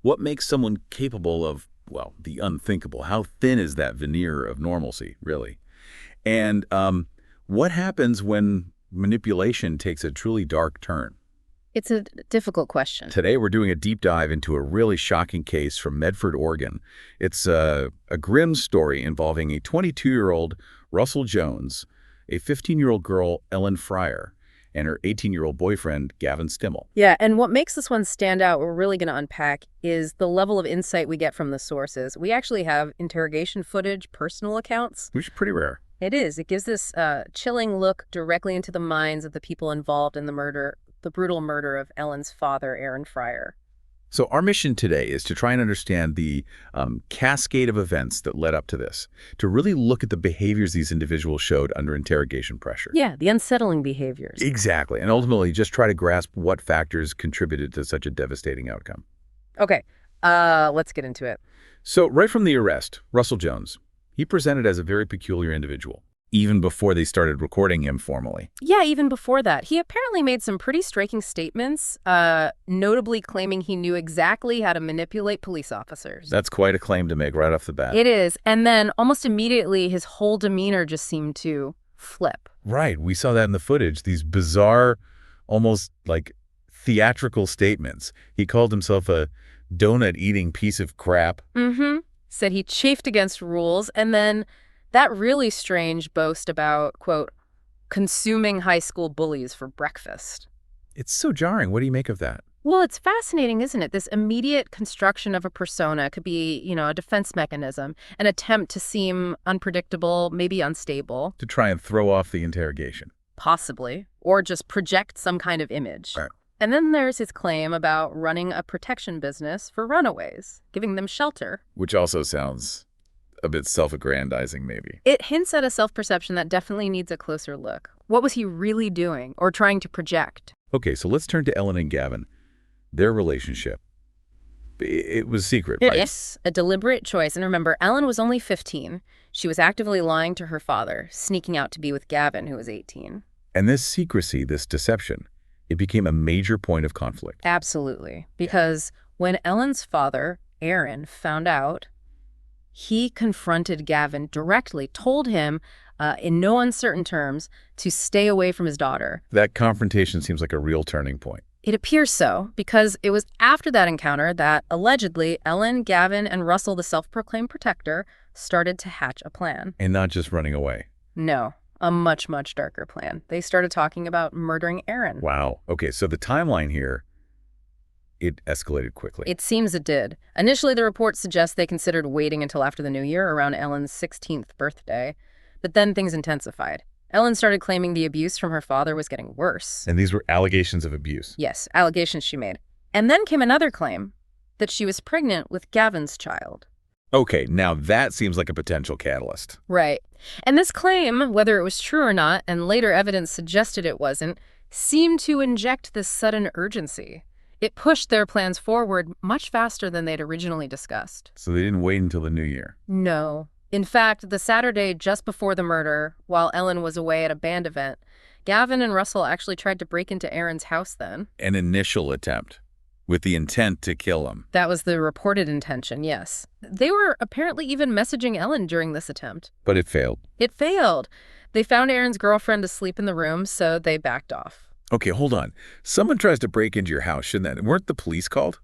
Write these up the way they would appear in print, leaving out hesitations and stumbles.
What makes someone capable of, well, the unthinkable? How thin is that veneer of normalcy, really? And what happens when manipulation takes a truly dark turn? It's a difficult question. Today, we're doing a deep dive into a really shocking case from Medford, Oregon. It's a grim story involving a 22-year-old Russell Jones, a 15-year-old girl, Ellen Fryer, and her 18-year-old boyfriend, Gavin Stimmel. Yeah, and what makes this one stand out, we're really going to unpack, is the level of insight we get from the sources. We actually have interrogation footage, personal accounts. Which is pretty rare. It is. It gives this chilling look directly into the minds of the people involved in the brutal murder of Ellen's father, Aaron Fryer. So our mission today is to try and understand the cascade of events that led up to this, to really look at the behaviors these individuals showed under interrogation pressure. Yeah, the unsettling behaviors. Exactly, and ultimately just try to grasp what factors contributed to such a devastating outcome. Okay, let's get into it. So right from the arrest, Russell Jones, he presented as a very peculiar individual, even before they started recording him formally. Yeah, even before that. He apparently made some pretty striking statements, notably claiming he knew exactly how to manipulate police officers. That's quite a claim to make right off the bat. It is. And then almost immediately, his whole demeanor just seemed to flip. Right. We saw that in the footage, these bizarre, almost like theatrical statements. He called himself a donut-eating piece of crap. Said he chafed against rules, and then that really strange boast about, quote, consuming high school bullies for breakfast. It's so jarring. What do you make of that? Well, it's fascinating, isn't it? This immediate construction of a persona could be, a defense mechanism, an attempt to seem unpredictable, maybe unstable. To try and throw off the interrogation. Possibly. Or just project some kind of image. Right. And then there's his claim about running a protection business for runaways, giving them shelter. Which also sounds a bit self-aggrandizing, maybe. It hints at a self-perception that definitely needs a closer look. What was he really doing or trying to project? Okay, so let's turn to Ellen and Gavin. Their relationship. It was secret, right? Yes, a deliberate choice. And remember, Ellen was only 15. She was actively lying to her father, sneaking out to be with Gavin, who was 18. And this secrecy, this deception, it became a major point of conflict. Absolutely. Because when Ellen's father, Aaron, found out, he confronted Gavin directly, told him in no uncertain terms to stay away from his daughter. That confrontation seems like a real turning point. It appears so, because it was after that encounter that, allegedly, Ellen, Gavin, and Russell, the self-proclaimed protector, started to hatch a plan. And not just running away. No, a much, much darker plan. They started talking about murdering Aaron. Wow. Okay, so the timeline here, it escalated quickly. It seems it did. Initially, the report suggests they considered waiting until after the new year, around Ellen's 16th birthday. But then things intensified. Ellen started claiming the abuse from her father was getting worse. And these were allegations of abuse. Yes, allegations she made. And then came another claim that she was pregnant with Gavin's child. Okay, now that seems like a potential catalyst. Right. And this claim, whether it was true or not, and later evidence suggested it wasn't, seemed to inject this sudden urgency. It pushed their plans forward much faster than they'd originally discussed. So they didn't wait until the new year. No. In fact, the Saturday just before the murder, while Ellen was away at a band event, Gavin and Russell actually tried to break into Aaron's house then. An initial attempt, with the intent to kill him. That was the reported intention, yes. They were apparently even messaging Ellen during this attempt. But it failed. It failed. They found Aaron's girlfriend asleep in the room, so they backed off. Okay, hold on. Someone tries to break into your house, shouldn't that? Weren't the police called?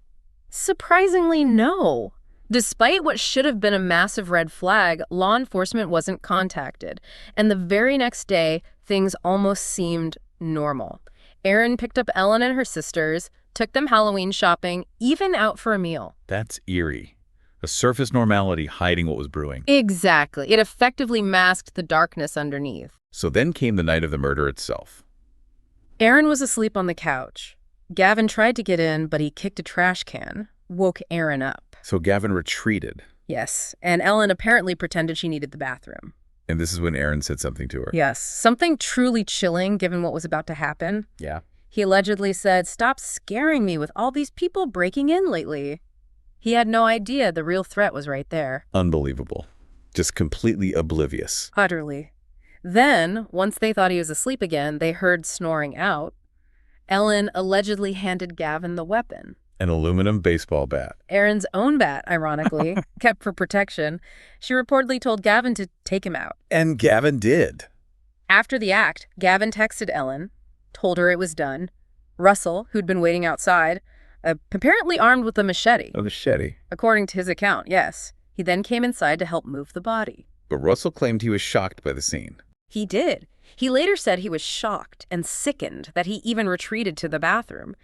Surprisingly, no. Despite what should have been a massive red flag, law enforcement wasn't contacted. And the very next day, things almost seemed normal. Aaron picked up Ellen and her sisters, took them Halloween shopping, even out for a meal. That's eerie. A surface normality hiding what was brewing. Exactly. It effectively masked the darkness underneath. So then came the night of the murder itself. Aaron was asleep on the couch. Gavin tried to get in, but he kicked a trash can, woke Aaron up. So Gavin retreated. Yes, and Ellen apparently pretended she needed the bathroom. And this is when Aaron said something to her. Yes, something truly chilling given what was about to happen. Yeah. He allegedly said, "Stop scaring me with all these people breaking in lately." He had no idea the real threat was right there. Unbelievable. Just completely oblivious. Utterly. Then, once they thought he was asleep again, they heard snoring out. Ellen allegedly handed Gavin the weapon. An aluminum baseball bat. Erin's own bat, ironically, kept for protection. She reportedly told Gavin to take him out. And Gavin did. After the act, Gavin texted Ellen, told her it was done. Russell, who'd been waiting outside, apparently armed with a machete. A machete. According to his account, yes. He then came inside to help move the body. But Russell claimed he was shocked by the scene. He did. He later said he was shocked and sickened that he even retreated to the bathroom.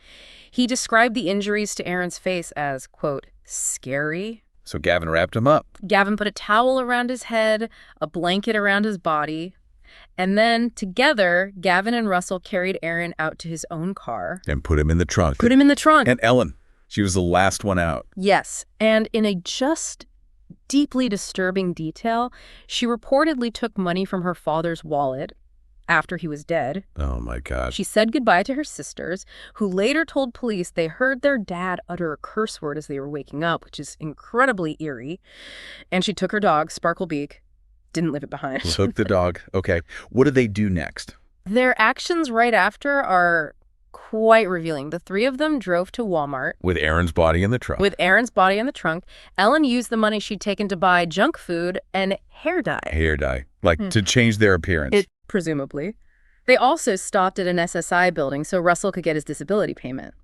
He described the injuries to Erin's face as, quote, scary. So Gavin wrapped him up. Gavin put a towel around his head, a blanket around his body, and then, together, Gavin and Russell carried Erin out to his own car. And put him in the trunk. Put him in the trunk. And Ellen, she was the last one out. Yes, and in a just deeply disturbing detail, she reportedly took money from her father's wallet after he was dead. Oh, my God. She said goodbye to her sisters, who later told police they heard their dad utter a curse word as they were waking up, which is incredibly eerie. And she took her dog, Sparklebeak. Didn't leave it behind. Took the dog. Okay. What did they do next? Their actions right after are quite revealing. The three of them drove to Walmart. With Erin's body in the trunk. With Erin's body in the trunk. Ellen used the money she'd taken to buy junk food and hair dye. Hair dye. Like to change their appearance. Presumably. They also stopped at an SSI building so Russell could get his disability payment.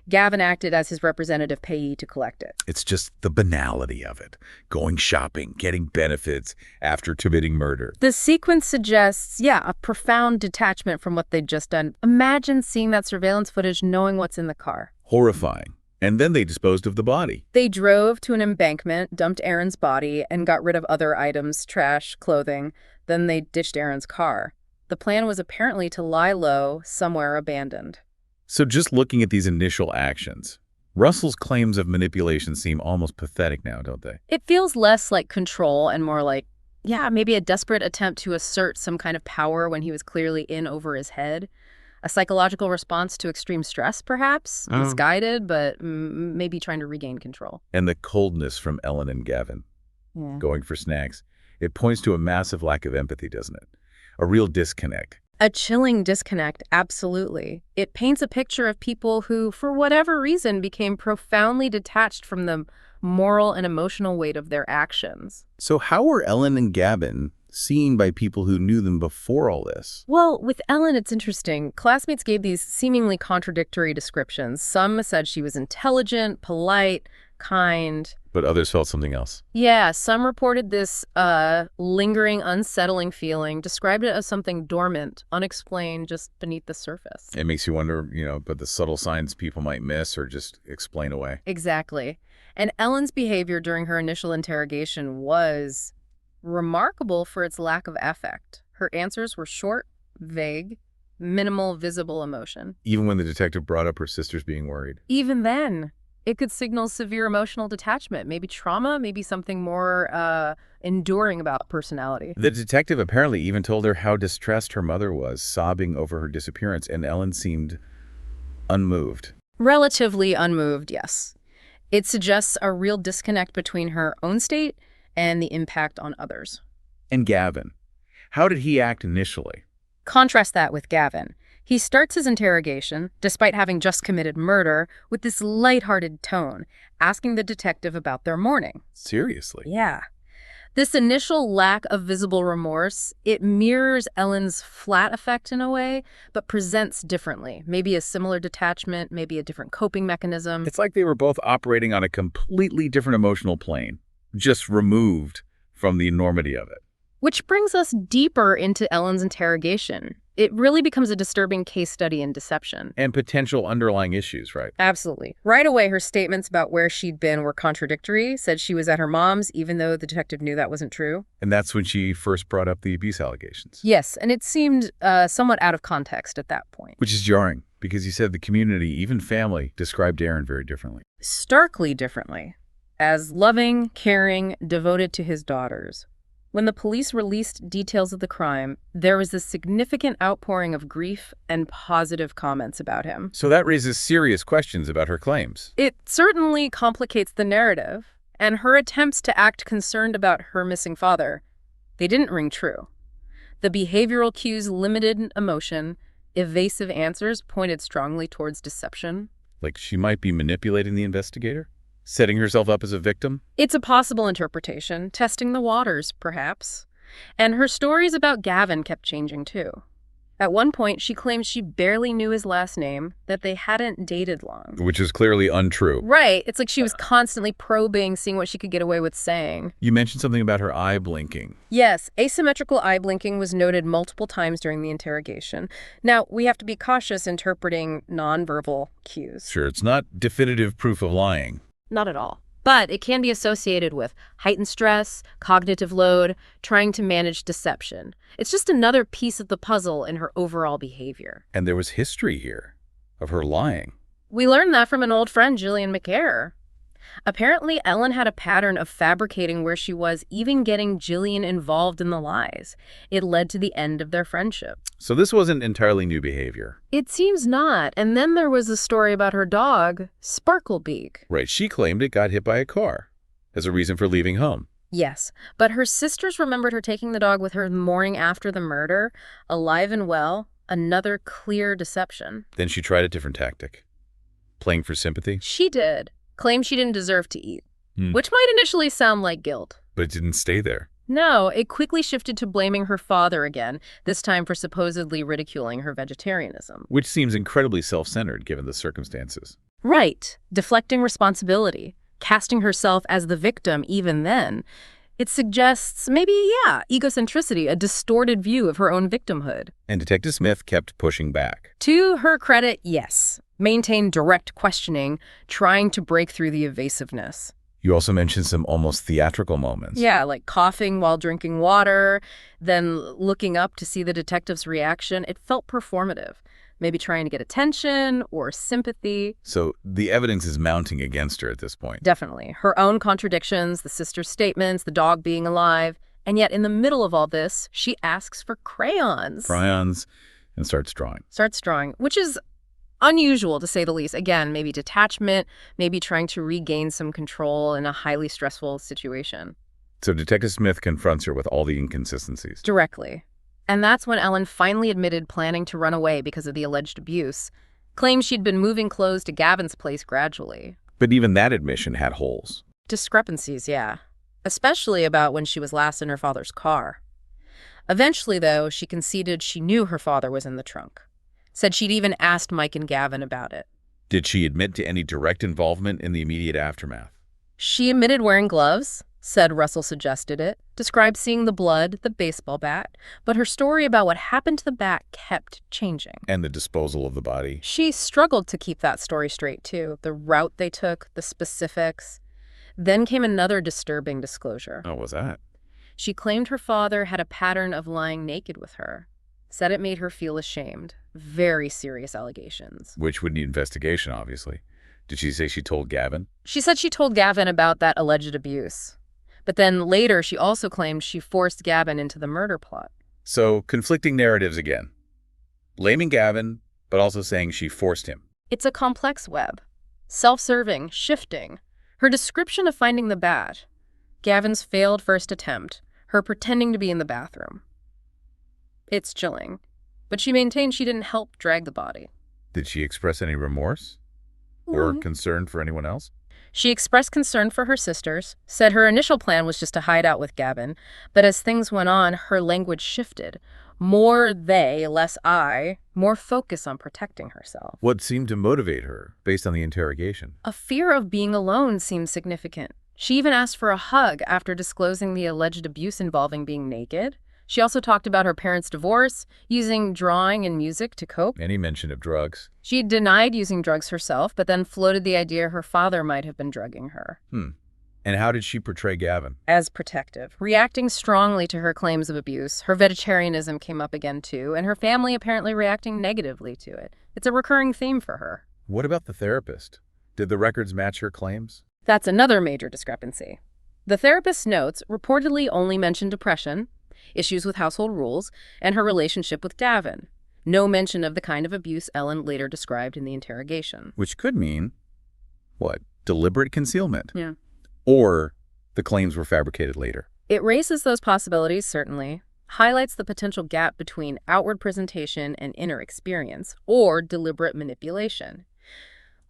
Gavin acted as his representative payee to collect it. It's just the banality of it. Going shopping, getting benefits after committing murder. The sequence suggests, a profound detachment from what they'd just done. Imagine seeing that surveillance footage, knowing what's in the car. Horrifying. And then they disposed of the body. They drove to an embankment, dumped Erin's body, and got rid of other items, trash, clothing. Then they ditched Erin's car. The plan was apparently to lie low, somewhere abandoned. So just looking at these initial actions, Russell's claims of manipulation seem almost pathetic now, don't they? It feels less like control and more like, maybe a desperate attempt to assert some kind of power when he was clearly in over his head. A psychological response to extreme stress, perhaps? Misguided, but maybe trying to regain control. And the coldness from Ellen and Gavin, going for snacks. It points to a massive lack of empathy, doesn't it? A real disconnect. A chilling disconnect, absolutely. It paints a picture of people who, for whatever reason, became profoundly detached from the moral and emotional weight of their actions. So how were Ellen and Gavin seen by people who knew them before all this? Well, with Ellen, it's interesting. Classmates gave these seemingly contradictory descriptions. Some said she was intelligent, polite, kind. But others felt something else. Yeah, some reported this lingering, unsettling feeling, described it as something dormant, unexplained, just beneath the surface. It makes you wonder, but the subtle signs people might miss or just explain away. Exactly. And Ellen's behavior during her initial interrogation was remarkable for its lack of affect. Her answers were short, vague, minimal visible emotion. Even when the detective brought up her sisters being worried. Even then. It could signal severe emotional detachment, maybe trauma, maybe something more enduring about personality. The detective apparently even told her how distressed her mother was, sobbing over her disappearance, and Ellen seemed unmoved. Relatively unmoved, yes. It suggests a real disconnect between her own state and the impact on others. And Gavin, how did he act initially? Contrast that with Gavin. He starts his interrogation, despite having just committed murder, with this lighthearted tone, asking the detective about their morning. Seriously? Yeah. This initial lack of visible remorse, it mirrors Ellen's flat effect in a way, but presents differently. Maybe a similar detachment, maybe a different coping mechanism. It's like they were both operating on a completely different emotional plane, just removed from the enormity of it. Which brings us deeper into Ellen's interrogation. It really becomes a disturbing case study in deception. And potential underlying issues, right? Absolutely. Right away, her statements about where she'd been were contradictory, said she was at her mom's, even though the detective knew that wasn't true. And that's when she first brought up the abuse allegations. Yes, and it seemed somewhat out of context at that point. Which is jarring, because you said the community, even family, described Aaron very differently. Starkly differently. As loving, caring, devoted to his daughters. When the police released details of the crime, there was a significant outpouring of grief and positive comments about him. So that raises serious questions about her claims. It certainly complicates the narrative, and her attempts to act concerned about her missing father, they didn't ring true. The behavioral cues limited emotion, evasive answers pointed strongly towards deception. Like she might be manipulating the investigator? Setting herself up as a victim? It's a possible interpretation, testing the waters, perhaps. And her stories about Gavin kept changing, too. At one point, she claimed she barely knew his last name, that they hadn't dated long. Which is clearly untrue. Right. It's like she was constantly probing, seeing what she could get away with saying. You mentioned something about her eye blinking. Yes, asymmetrical eye blinking was noted multiple times during the interrogation. Now, we have to be cautious interpreting nonverbal cues. Sure, it's not definitive proof of lying. Not at all. But it can be associated with heightened stress, cognitive load, trying to manage deception. It's just another piece of the puzzle in her overall behavior. And there was history here of her lying. We learned that from an old friend, Jillian McCare. Apparently, Ellen had a pattern of fabricating where she was, even getting Jillian involved in the lies. It led to the end of their friendship. So this wasn't entirely new behavior. It seems not. And then there was a story about her dog, Sparklebeak. Right, she claimed it got hit by a car as a reason for leaving home. Yes, but her sisters remembered her taking the dog with her the morning after the murder, alive and well, another clear deception. Then she tried a different tactic. Playing for sympathy? She did. Claimed she didn't deserve to eat, which might initially sound like guilt. But it didn't stay there. No, it quickly shifted to blaming her father again, this time for supposedly ridiculing her vegetarianism. Which seems incredibly self-centered given the circumstances. Right. Deflecting responsibility, casting herself as the victim even then. It suggests maybe, egocentricity, a distorted view of her own victimhood. And Detective Smith kept pushing back. To her credit, yes. Maintained direct questioning, trying to break through the evasiveness. You also mentioned some almost theatrical moments. Yeah, like coughing while drinking water, then looking up to see the detective's reaction. It felt performative. Maybe trying to get attention or sympathy. So the evidence is mounting against her at this point. Definitely. Her own contradictions, the sister's statements, the dog being alive. And yet in the middle of all this, she asks for crayons. Crayons, and starts drawing. Which is unusual, to say the least. Again, maybe detachment, maybe trying to regain some control in a highly stressful situation. So Detective Smith confronts her with all the inconsistencies. Directly. And that's when Ellen finally admitted planning to run away because of the alleged abuse. Claimed she'd been moving clothes to Gavin's place gradually. But even that admission had holes. Discrepancies, yeah. Especially about when she was last in her father's car. Eventually, though, she conceded she knew her father was in the trunk. Said she'd even asked Mike and Gavin about it. Did she admit to any direct involvement in the immediate aftermath? She admitted wearing gloves, said Russell suggested it, described seeing the blood, the baseball bat, but her story about what happened to the bat kept changing. And the disposal of the body? She struggled to keep that story straight, too. The route they took, the specifics. Then came another disturbing disclosure. Oh, what was that? She claimed her father had a pattern of lying naked with her. Said it made her feel ashamed. Very serious allegations. Which would need investigation, obviously. Did she say she told Gavin? She said she told Gavin about that alleged abuse. But then later, she also claimed she forced Gavin into the murder plot. So, conflicting narratives again. Blaming Gavin, but also saying she forced him. It's a complex web. Self-serving, shifting. Her description of finding the bat. Gavin's failed first attempt. Her pretending to be in the bathroom. It's chilling. But she maintained she didn't help drag the body. Did she express any remorse? Or concern for anyone else? She expressed concern for her sisters, said her initial plan was just to hide out with Gavin, but as things went on, her language shifted. More they, less I, more focus on protecting herself. What seemed to motivate her, based on the interrogation? A fear of being alone seemed significant. She even asked for a hug after disclosing the alleged abuse involving being naked. She also talked about her parents' divorce, using drawing and music to cope. Any mention of drugs? She denied using drugs herself, but then floated the idea her father might have been drugging her. And how did she portray Gavin? As protective, reacting strongly to her claims of abuse. Her vegetarianism came up again too, and her family apparently reacting negatively to it. It's a recurring theme for her. What about the therapist? Did the records match her claims? That's another major discrepancy. The therapist's notes reportedly only mentioned depression, issues with household rules, and her relationship with Gavin. No mention of the kind of abuse Ellen later described in the interrogation. Which could mean, what, deliberate concealment? Yeah. Or the claims were fabricated later. It raises those possibilities, certainly, highlights the potential gap between outward presentation and inner experience, or deliberate manipulation.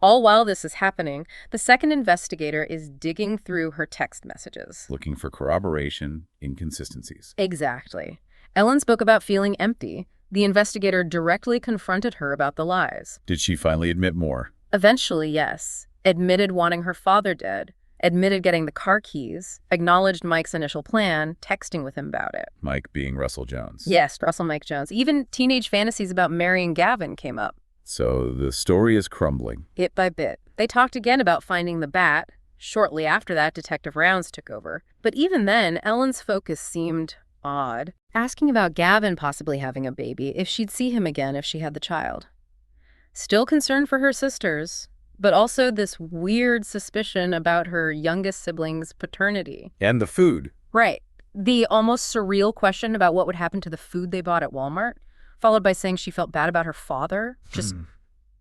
All while this is happening, the second investigator is digging through her text messages. Looking for corroboration, inconsistencies. Exactly. Ellen spoke about feeling empty. The investigator directly confronted her about the lies. Did she finally admit more? Eventually, yes. Admitted wanting her father dead. Admitted getting the car keys. Acknowledged Mike's initial plan, texting with him about it. Mike being Russell Jones. Yes, Russell Mike Jones. Even teenage fantasies about marrying Gavin came up. So the story is crumbling. Bit by bit. They talked again about finding the bat. Shortly after that, Detective Rounds took over. But even then, Ellen's focus seemed odd. Asking about Gavin possibly having a baby, if she'd see him again if she had the child. Still concerned for her sisters, but also this weird suspicion about her youngest sibling's paternity. And the food. Right. The almost surreal question about what would happen to the food they bought at Walmart, followed by saying she felt bad about her father. Just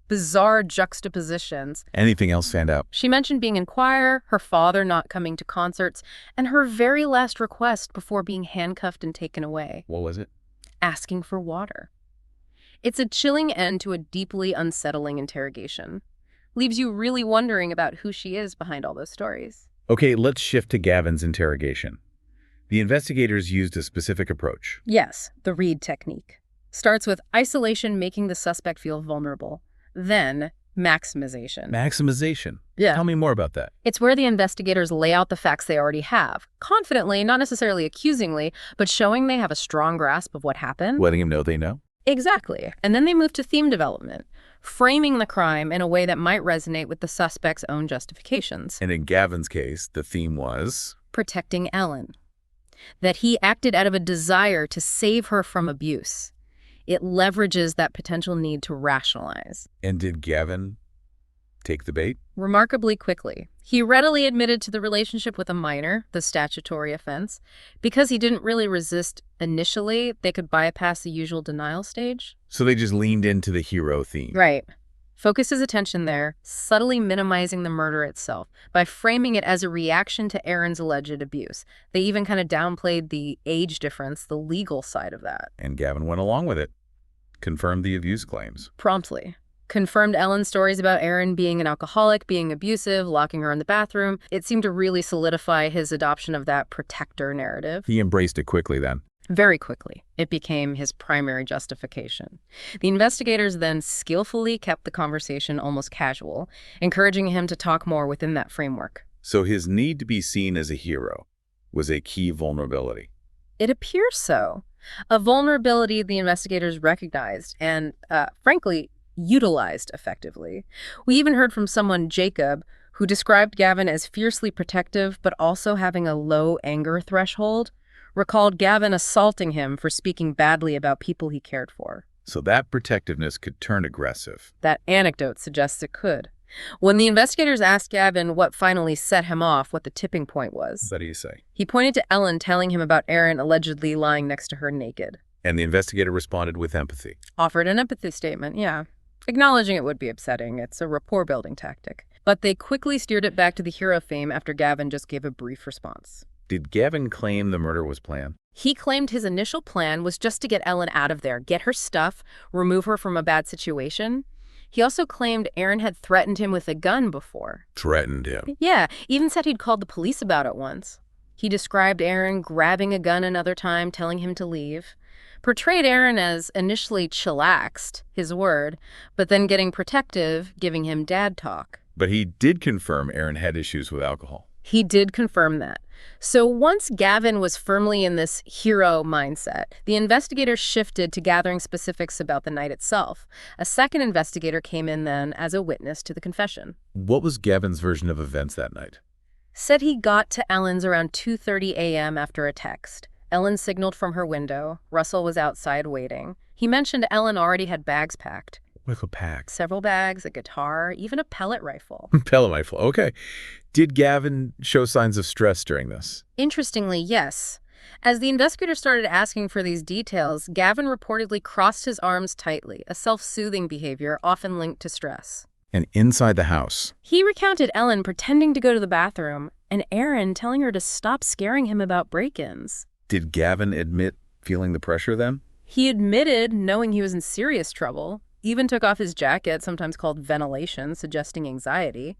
bizarre juxtapositions. Anything else stand out? She mentioned being in choir, her father not coming to concerts, and her very last request before being handcuffed and taken away. What was it? Asking for water. It's a chilling end to a deeply unsettling interrogation. Leaves you really wondering about who she is behind all those stories. Okay, let's shift to Gavin's interrogation. The investigators used a specific approach. Yes, the Reed technique. Starts with isolation, making the suspect feel vulnerable. Then, maximization. Maximization? Yeah. Tell me more about that. It's where the investigators lay out the facts they already have, confidently, not necessarily accusingly, but showing they have a strong grasp of what happened. Letting him know they know? Exactly. And then they move to theme development, framing the crime in a way that might resonate with the suspect's own justifications. And in Gavin's case, the theme was? Protecting Ellen. That he acted out of a desire to save her from abuse. It leverages that potential need to rationalize. And did Gavin take the bait? Remarkably quickly. He readily admitted to the relationship with a minor, the statutory offense. Because he didn't really resist initially, they could bypass the usual denial stage. So they just leaned into the hero theme. Right. Focus his attention there, subtly minimizing the murder itself by framing it as a reaction to Aaron's alleged abuse. They even kind of downplayed the age difference, the legal side of that. And Gavin went along with it. Confirmed the abuse claims. Promptly. Confirmed Ellen's stories about Aaron being an alcoholic, being abusive, locking her in the bathroom. It seemed to really solidify his adoption of that protector narrative. He embraced it quickly then. Very quickly. It became his primary justification. The investigators then skillfully kept the conversation almost casual, encouraging him to talk more within that framework. So his need to be seen as a hero was a key vulnerability. It appears so. A vulnerability the investigators recognized and, frankly, utilized effectively. We even heard from someone, Jacob, who described Gavin as fiercely protective but also having a low anger threshold, recalled Gavin assaulting him for speaking badly about people he cared for. So that protectiveness could turn aggressive. That anecdote suggests it could. When the investigators asked Gavin what finally set him off, what the tipping point was, What do you say? he pointed to Ellen telling him about Aaron allegedly lying next to her naked. And the investigator responded with empathy. Offered an empathy statement, yeah. Acknowledging it would be upsetting. It's a rapport-building tactic. But they quickly steered it back to the hero fame after Gavin just gave a brief response. Did Gavin claim the murder was planned? He claimed his initial plan was just to get Ellen out of there, get her stuff, remove her from a bad situation. He also claimed Aaron had threatened him with a gun before. Threatened him. Yeah, even said he'd called the police about it once. He described Aaron grabbing a gun another time, telling him to leave. Portrayed Aaron as initially chillaxed, his word, but then getting protective, giving him dad talk. But he did confirm Aaron had issues with alcohol. He did confirm that. So once Gavin was firmly in this hero mindset, the investigators shifted to gathering specifics about the night itself. A second investigator came in then as a witness to the confession. What was Gavin's version of events that night? Said he got to Ellen's around 2:30 a.m. after a text. Ellen signaled from her window. Russell was outside waiting. He mentioned Ellen already had bags packed. With a pack. Several bags, a guitar, even a pellet rifle. Pellet rifle, okay. Did Gavin show signs of stress during this? Interestingly, yes. As the investigators started asking for these details, Gavin reportedly crossed his arms tightly, a self-soothing behavior often linked to stress. And inside the house? He recounted Ellen pretending to go to the bathroom and Aaron telling her to stop scaring him about break-ins. Did Gavin admit feeling the pressure then? He admitted knowing he was in serious trouble. even took off his jacket, sometimes called ventilation, suggesting anxiety.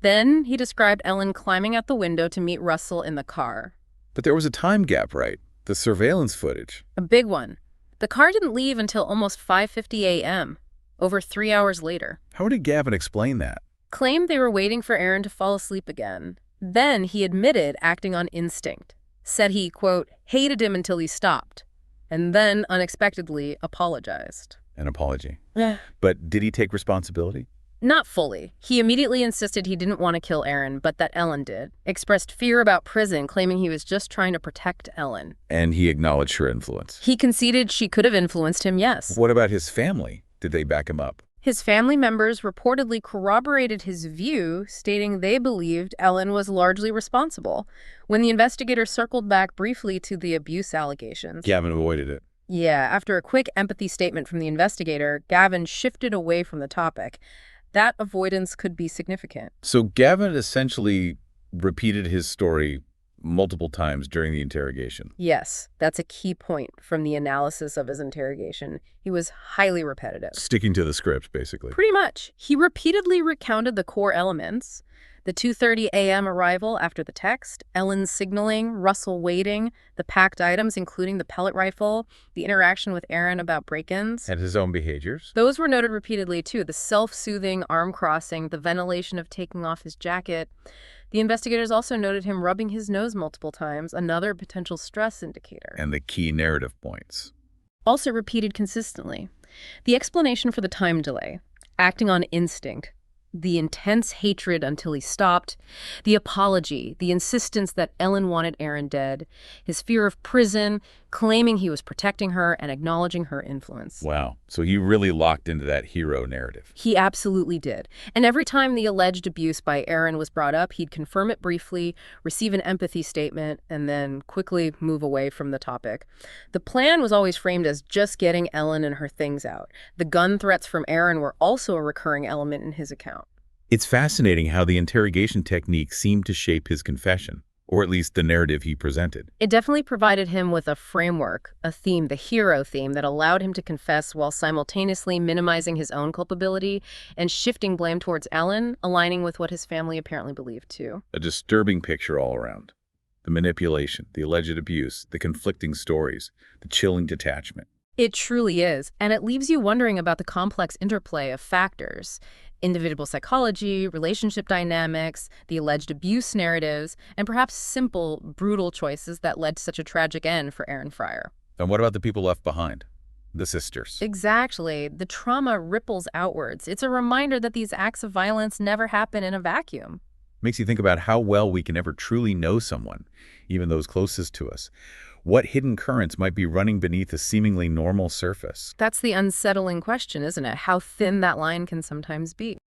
Then he described Ellen climbing out the window to meet Russell in the car. But there was a time gap, right? The surveillance footage. A big one. The car didn't leave until almost 5:50 a.m., over 3 hours later. How did Gavin explain that? Claimed they were waiting for Aaron to fall asleep again. Then he admitted acting on instinct. Said he, quote, hated him until he stopped. And then, unexpectedly, apologized. An apology. Yeah. But did he take responsibility? Not fully. He immediately insisted he didn't want to kill Aaron, but that Ellen did. Expressed fear about prison, claiming he was just trying to protect Ellen. And he acknowledged her influence. He conceded she could have influenced him, yes. What about his family? Did they back him up? His family members reportedly corroborated his view, stating they believed Ellen was largely responsible. When the investigators circled back briefly to the abuse allegations. Gavin avoided it. Yeah, after a quick empathy statement from the investigator, Gavin shifted away from the topic. That avoidance could be significant. So Gavin essentially repeated his story multiple times during the interrogation. Yes, that's a key point from the analysis of his interrogation. He was highly repetitive. Sticking to the script, basically. Pretty much. He repeatedly recounted the core elements. The 2:30 a.m. arrival after the text, Ellen's signaling, Russell waiting, the packed items including the pellet rifle, the interaction with Aaron about break-ins. And his own behaviors. Those were noted repeatedly too, the self-soothing arm crossing, the ventilation of taking off his jacket. The investigators also noted him rubbing his nose multiple times, another potential stress indicator. And the key narrative points. Also repeated consistently. The explanation for the time delay, acting on instinct, the intense hatred until he stopped, the apology, the insistence that Ellen wanted Aaron dead, his fear of prison, claiming he was protecting her and acknowledging her influence. Wow. So he really locked into that hero narrative. He absolutely did. And every time the alleged abuse by Aaron was brought up, he'd confirm it briefly, receive an empathy statement, and then quickly move away from the topic. The plan was always framed as just getting Ellen and her things out. The gun threats from Aaron were also a recurring element in his account. It's fascinating how the interrogation technique seemed to shape his confession, or at least the narrative he presented. It definitely provided him with a framework, a theme, the hero theme, that allowed him to confess while simultaneously minimizing his own culpability and shifting blame towards Ellen, aligning with what his family apparently believed too. A disturbing picture all around. The manipulation, the alleged abuse, the conflicting stories, the chilling detachment. It truly is, and it leaves you wondering about the complex interplay of factors. Individual psychology, relationship dynamics, the alleged abuse narratives, and perhaps simple, brutal choices that led to such a tragic end for Aaron Fryer. And what about the people left behind? The sisters. Exactly. The trauma ripples outwards. It's a reminder that these acts of violence never happen in a vacuum. Makes you think about how well we can ever truly know someone, even those closest to us. What hidden currents might be running beneath a seemingly normal surface? That's the unsettling question, isn't it? How thin that line can sometimes be.